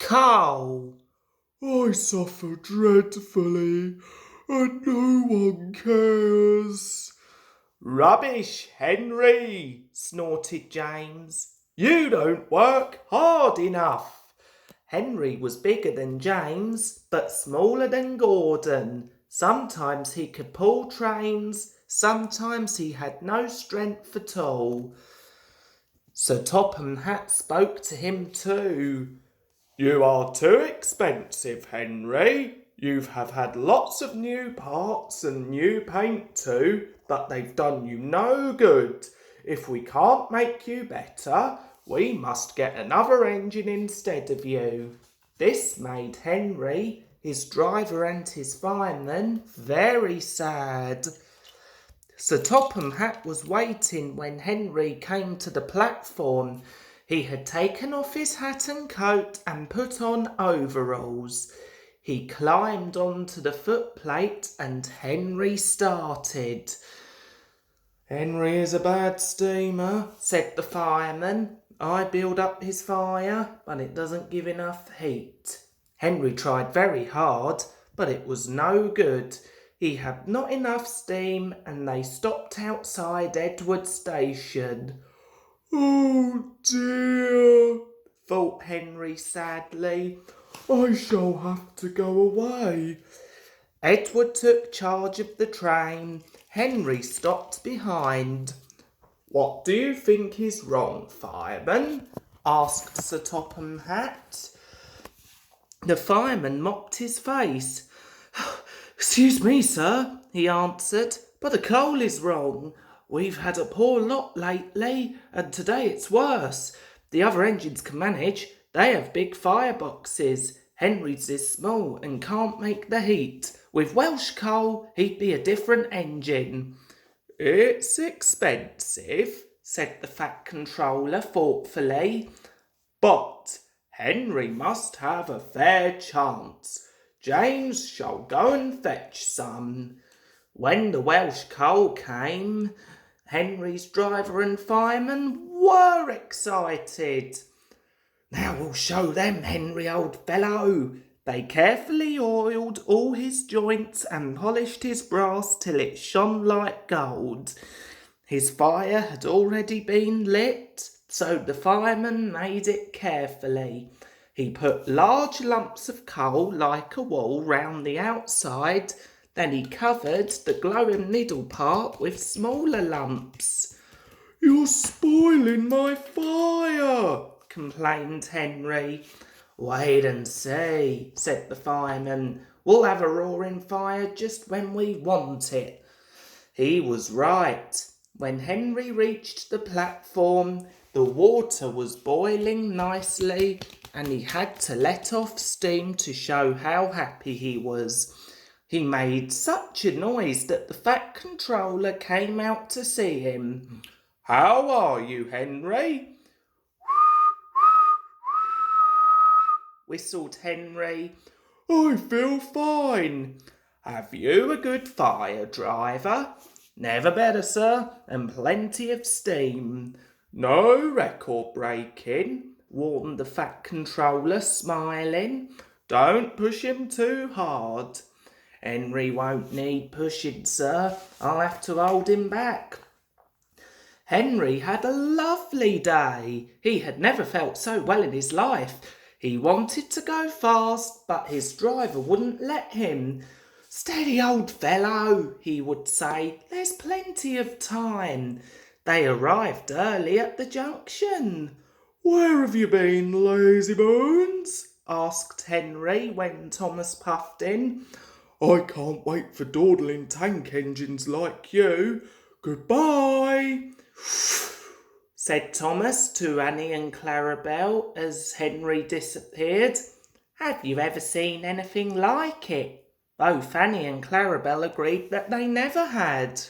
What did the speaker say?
Coal. I suffer dreadfully, and no one cares. Rubbish, Henry, snorted James. You don't work hard enough. Henry was bigger than James, but smaller than Gordon. Sometimes he could pull trains, sometimes he had no strength at all. Sir Topham Hatt spoke to him too. You are too expensive, Henry. You have had lots of new parts and new paint too, but they've done you no good. If we can't make you better, we must get another engine instead of you. This made Henry, his driver and his fireman very sad. Sir Topham Hatt was waiting when Henry came to the platform. He had taken off his hat and coat and put on overalls. He climbed onto the footplate and Henry started. Henry is a bad steamer, said the fireman. I build up his fire, but it doesn't give enough heat. Henry tried very hard, but it was no good. He had not enough steam and they stopped outside Edward Station. Oh dear, thought Henry sadly. I shall have to go away. Edward took charge of the train. Henry stopped behind. What do you think is wrong, fireman? asked Sir Topham Hatt. The fireman mopped his face. Excuse me, sir, he answered, but the coal is wrong. We've had a poor lot lately, and today it's worse. The other engines can manage. They have big fireboxes. Henry's is small and can't make the heat. With Welsh coal, he'd be a different engine. It's expensive, said the Fat Controller thoughtfully. But Henry must have a fair chance. James shall go and fetch some. When the Welsh coal came, Henry's driver and fireman were excited. Now we'll show them, Henry, old fellow. They carefully oiled all his joints and polished his brass till it shone like gold. His fire had already been lit, so the fireman made it carefully. He put large lumps of coal like a wall round the outside, then he covered the glowing middle part with smaller lumps. You're spoiling my fire, complained Henry. Wait and see, said the fireman. We'll have a roaring fire just when we want it. He was right. When Henry reached the platform, the water was boiling nicely and he had to let off steam to show how happy he was. He made such a noise that the Fat Controller came out to see him. How are you, Henry? whistled Henry. I feel fine. Have you a good fire, driver? Never better, sir, and plenty of steam. No record breaking, warned the Fat Controller, smiling. Don't push him too hard. Henry won't need pushing, sir. I'll have to hold him back. Henry had a lovely day. He had never felt so well in his life. He wanted to go fast, but his driver wouldn't let him. Steady, old fellow, he would say. There's plenty of time. They arrived early at the junction. Where have you been, lazybones? asked Henry when Thomas puffed in. I can't wait for dawdling tank engines like you. Goodbye, said Thomas to Annie and Clarabelle as Henry disappeared. Have you ever seen anything like it? Both Annie and Clarabelle agreed that they never had.